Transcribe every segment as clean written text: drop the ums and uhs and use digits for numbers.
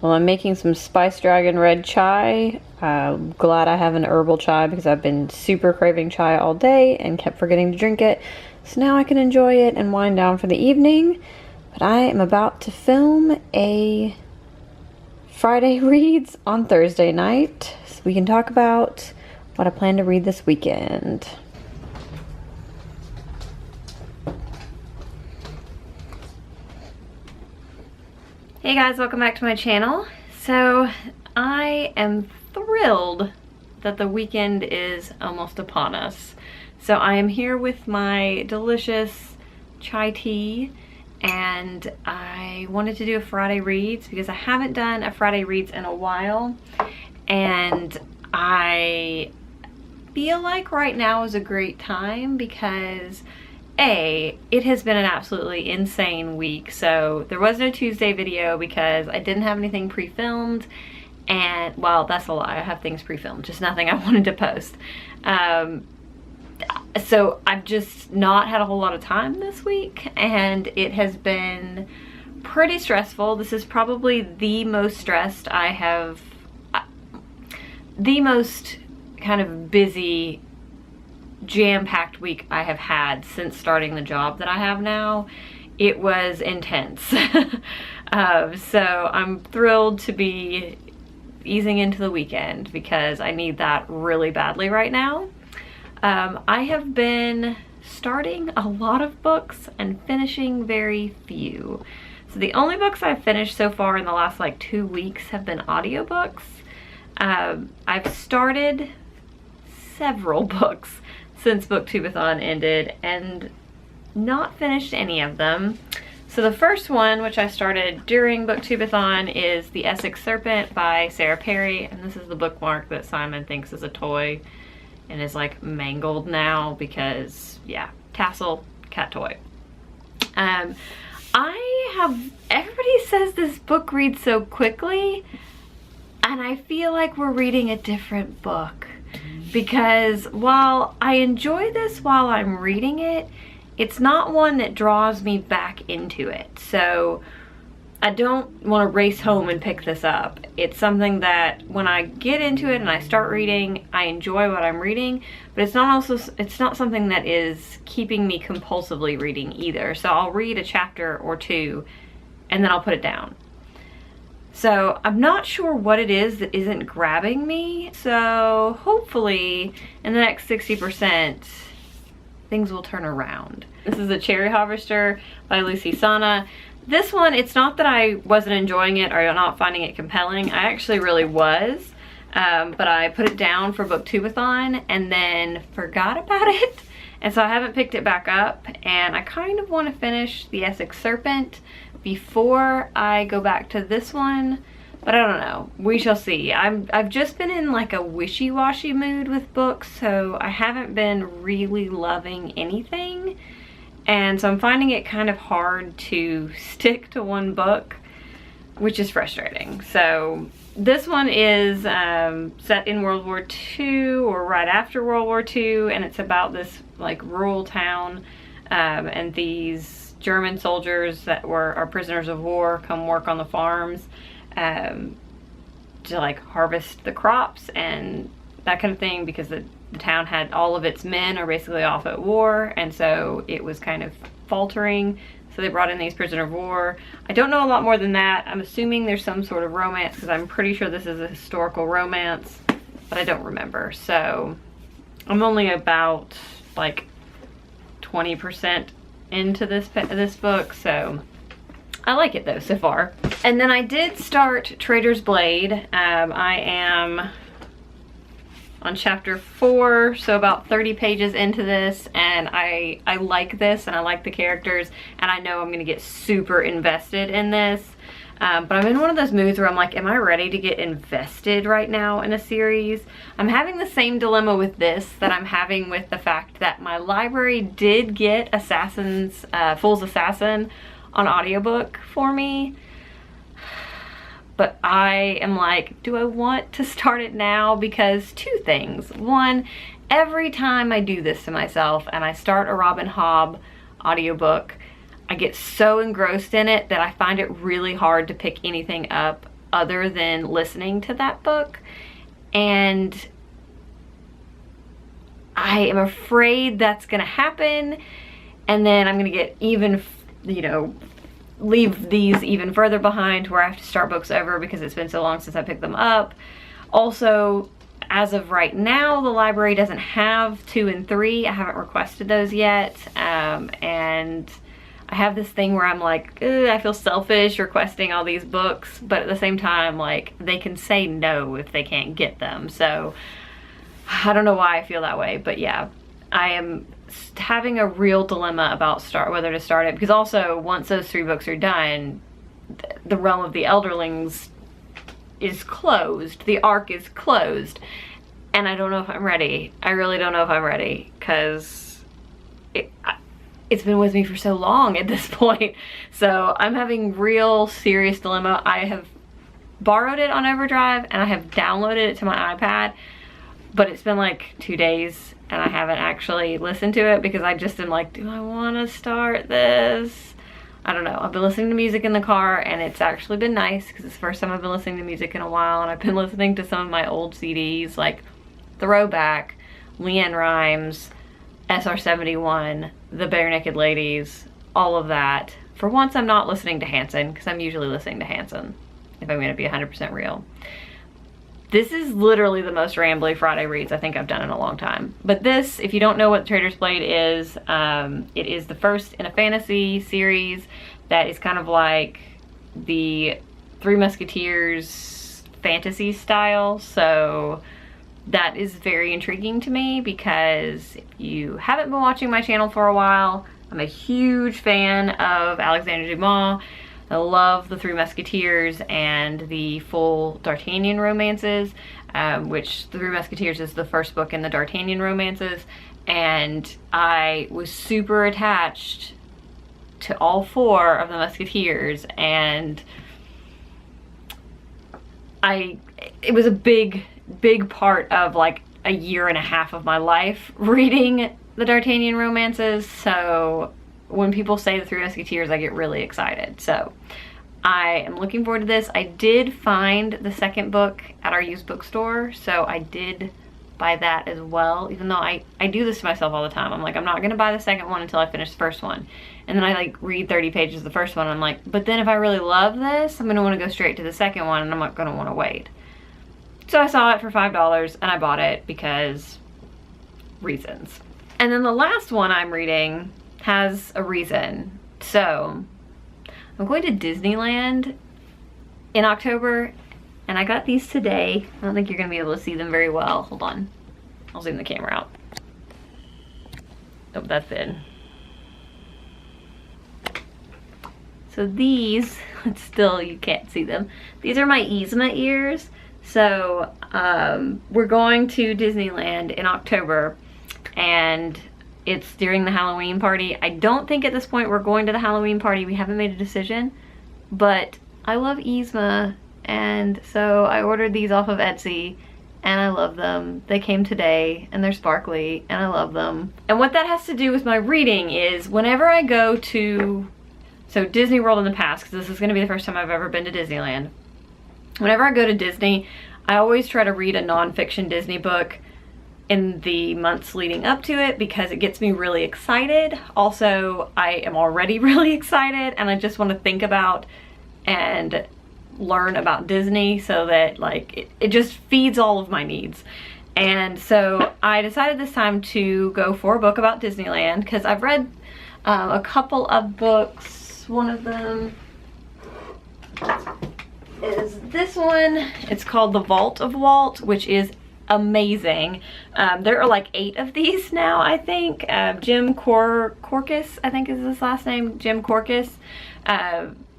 Well, I'm making some Spice Dragon red chai. Glad I have an herbal chai because I've been super craving chai all day and kept forgetting to drink it. So now I can enjoy it and wind down for the evening. But I am about to film a Friday reads on Thursday night, so we can talk about what I plan to read this weekend. Hey guys, welcome back to my channel. So I am thrilled that the weekend is almost upon us. So I am here with my delicious chai tea, and I wanted to do a Friday reads because I haven't done a Friday reads in a while, and I feel like right now is a great time because it has been an absolutely insane week. So there was no Tuesday video because I didn't have anything pre-filmed, and well, that's a lie, I have things pre-filmed, just nothing I wanted to post. So I've just not had a whole lot of time this week, and it has been pretty stressful. This is probably the most stressed I have, the most kind of busy, jam-packed week I have had since starting the job that I have now. It was intense. So I'm thrilled to be easing into the weekend because I need that really badly right now. I have been starting a lot of books and finishing very few. So the only books I've finished so far in the last like 2 weeks have been audiobooks. I've started several books since Booktubeathon ended and not finished any of them. So the first one, which I started during Booktubeathon, is The Essex Serpent by Sarah Perry, and this is the bookmark that Simon thinks is a toy and is like mangled now because, yeah, tassel, cat toy. Everybody says this book reads so quickly, and I feel like we're reading a different book. Because while I enjoy this while I'm reading it, it's not one that draws me back into it. So I don't want to race home and pick this up. It's something that when I get into it and I start reading, I enjoy what I'm reading, but it's not something that is keeping me compulsively reading either. So I'll read a chapter or two and then I'll put it down. So I'm not sure what it is that isn't grabbing me. So hopefully in the next 60%, things will turn around. This is The Cherry Harvester by Lucy Sana. This one, it's not that I wasn't enjoying it or not finding it compelling. I actually really was, but I put it down for Booktubeathon and then forgot about it. And so I haven't picked it back up, and I kind of want to finish The Essex Serpent before I go back to this one, but I don't know. We shall see. I've just been in like a wishy-washy mood with books, so I haven't been really loving anything, and so I'm finding it kind of hard to stick to one book, which is frustrating. So this one is set in World War II or right after World War II, and it's about this like rural town, and these German soldiers that are prisoners of war come work on the farms to like harvest the crops and that kind of thing, because the town had all of its men are basically off at war, and so it was kind of faltering. So they brought in these prisoner of war. I don't know a lot more than that. I'm assuming there's some sort of romance because I'm pretty sure this is a historical romance, but I don't remember. So I'm only about like 20% into this book, so I like it though so far. And then I did start Trader's Blade. I am on chapter 4, so about 30 pages into this, and I like this and I like the characters, and I know I'm gonna get super invested in this. But I'm in one of those moods where I'm like, am I ready to get invested right now in a series? I'm having the same dilemma with this that I'm having with the fact that my library did get Fool's Assassin on audiobook for me. But I am like, do I want to start it now? Because two things. One, every time I do this to myself and I start a Robin Hobb audiobook, I get so engrossed in it that I find it really hard to pick anything up other than listening to that book. And I am afraid that's gonna happen, and then I'm gonna get even, you know, leave these even further behind where I have to start books over because it's been so long since I picked them up. Also, as of right now, the library doesn't have 2 and 3. I haven't requested those yet, and I have this thing where I'm like, I feel selfish requesting all these books, but at the same time, like, they can say no if they can't get them. So I don't know why I feel that way, but yeah, I am having a real dilemma about whether to start it, because also once those 3 books are done, the realm of the Elderlings is closed. The arc is closed, and I don't know if I'm ready. I really don't know if I'm ready, because it's been with me for so long at this point. So I'm having real serious dilemma. I have borrowed it on Overdrive and I have downloaded it to my iPad, but it's been like 2 days and I haven't actually listened to it because I just am like, do I want to start this? I don't know. I've been listening to music in the car, and it's actually been nice because it's the first time I've been listening to music in a while, and I've been listening to some of my old CDs like Throwback, Leanne Rimes, SR-71, The Bare Naked Ladies, all of that. For once, I'm not listening to Hanson, because I'm usually listening to Hanson, if I'm going to be 100% real. This is literally the most rambly Friday reads I think I've done in a long time. But this, if you don't know what Traitor's Blade is, it is the first in a fantasy series that is kind of like the Three Musketeers fantasy style. So that is very intriguing to me, because if you haven't been watching my channel for a while, I'm a huge fan of Alexander Dumas. I love the Three Musketeers and the full D'Artagnan romances, which the Three Musketeers is the first book in the D'Artagnan romances, and I was super attached to all 4 of the Musketeers, and it was a big part of like a year and a half of my life reading the D'Artagnan romances. So when people say the Three Musketeers, I get really excited. So I am looking forward to this. I did find the second book at our used bookstore, so I did buy that as well, even though I do this to myself all the time. I'm like, I'm not gonna buy the second one until I finish the first one. And then I like read 30 pages of the first one, and I'm like, but then if I really love this, I'm gonna wanna go straight to the second one, and I'm not gonna wanna wait. So I saw it for $5 and I bought it because reasons. And then the last one I'm reading has a reason. So I'm going to Disneyland in October, and I got these today. I don't think you're gonna be able to see them very well. Hold on, I'll zoom the camera out. Oh, that's it. So these, still you can't see them. These are my Yzma ears. So we're going to Disneyland in October, and it's during the Halloween party. I don't think at this point we're going to the Halloween party. We haven't made a decision, but I love Yzma, and so I ordered these off of Etsy, and I love them. They came today, and they're sparkly, and I love them. And what that has to do with my reading is whenever I go to, so Disney World in the past, because this is gonna be the first time I've ever been to Disneyland. Whenever I go to Disney, I always try to read a nonfiction Disney book in the months leading up to it, because it gets me really excited. Also, I am already really excited, and I just want to think about and learn about Disney, so that like it just feeds all of my needs. And so I decided this time to go for a book about Disneyland, because I've read a couple of books. One of them is this one. It's called The Vault of Walt, which is amazing. There are like 8 of these now, I think. Jim Korkis, I think is his last name, Jim Korkis,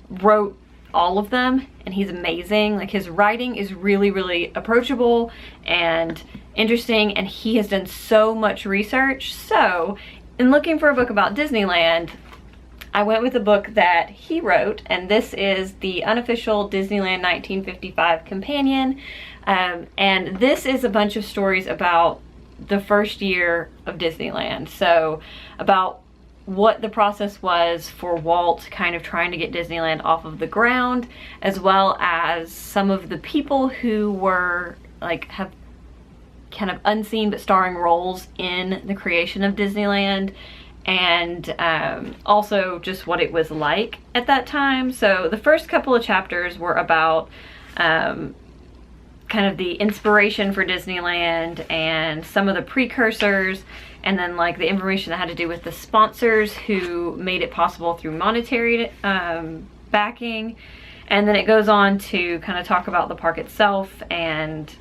wrote all of them, and he's amazing. Like, his writing is really approachable and interesting, and he has done so much research. So in looking for a book about Disneyland, I went with a book that he wrote, and this is the Unofficial Disneyland 1955 Companion. And this is a bunch of stories about the first year of Disneyland. So about what the process was for Walt kind of trying to get Disneyland off of the ground, as well as some of the people who were like have kind of unseen but starring roles in the creation of Disneyland, and also just what it was like at that time. So the first couple of chapters were about kind of the inspiration for Disneyland and some of the precursors, and then like the information that had to do with the sponsors who made it possible through monetary backing. And then it goes on to kind of talk about the park itself, and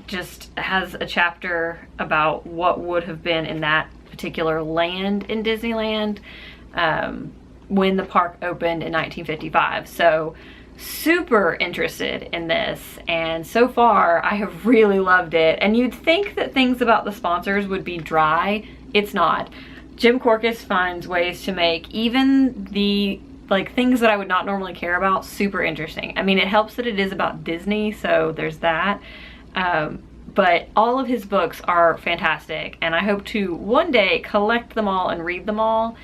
just has a chapter about what would have been in that particular land in Disneyland when the park opened in 1955. So super interested in this, and so far I have really loved it. And you'd think that things about the sponsors would be dry. It's not. Jim Korkis finds ways to make even the like things that I would not normally care about super interesting. I mean, it helps that it is about Disney, so there's that. But all of his books are fantastic, and I hope to one day collect them all and read them all,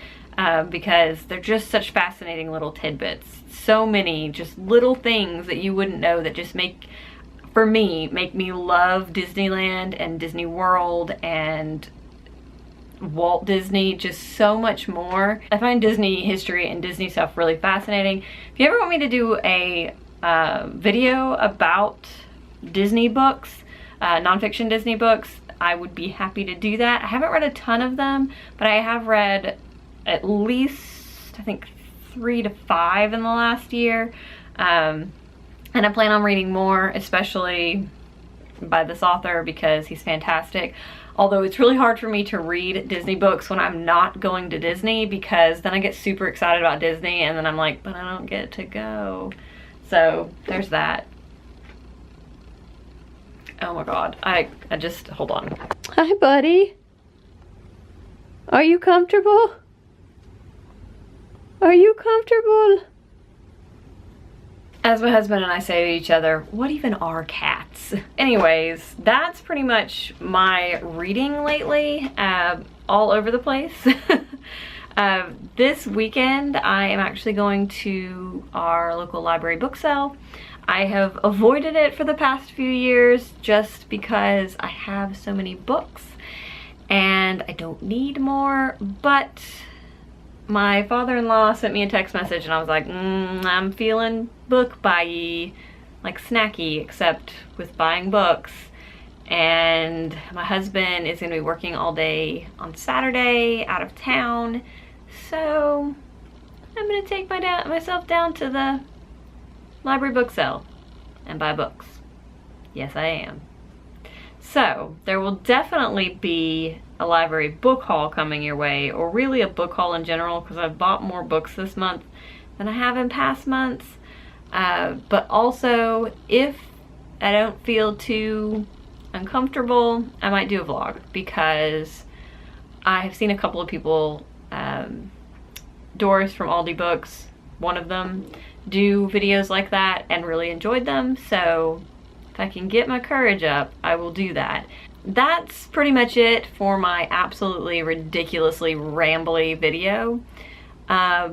because they're just such fascinating little tidbits. So many just little things that you wouldn't know that just make me love Disneyland and Disney World and Walt Disney just so much more. I find Disney history and Disney stuff really fascinating. If you ever want me to do a video about Disney books, nonfiction Disney books, I would be happy to do that. I haven't read a ton of them, but I have read at least, I think, 3 to 5 in the last year. And I plan on reading more, especially by this author, because he's fantastic. Although it's really hard for me to read Disney books when I'm not going to Disney, because then I get super excited about Disney and then I'm like, but I don't get to go. So there's that. Oh my God, I just, hold on. Hi, buddy. Are you comfortable? Are you comfortable? As my husband and I say to each other, what even are cats? Anyways, that's pretty much my reading lately, all over the place. This weekend, I am actually going to our local library book sale. I have avoided it for the past few years just because I have so many books and I don't need more, but my father-in-law sent me a text message and I was like, I'm feeling book buy-y, like snacky, except with buying books. And my husband is gonna be working all day on Saturday out of town, so I'm gonna take myself down to the library book sale and buy books. Yes, I am. So there will definitely be a library book haul coming your way, or really a book haul in general, because I've bought more books this month than I have in past months. But also, if I don't feel too uncomfortable, I might do a vlog, because I have seen a couple of people, Doris from Aldi Books, one of them, do videos like that and really enjoyed them. So if I can get my courage up, I will do that. That's pretty much it for my absolutely ridiculously rambly video. I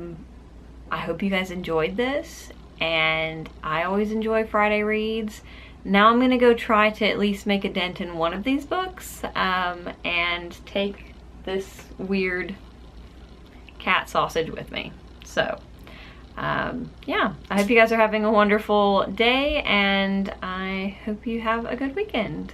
hope you guys enjoyed this, and I always enjoy Friday reads. Now I'm gonna go try to at least make a dent in one of these books, and take this weird cat sausage with me. So yeah, I hope you guys are having a wonderful day, and I hope you have a good weekend.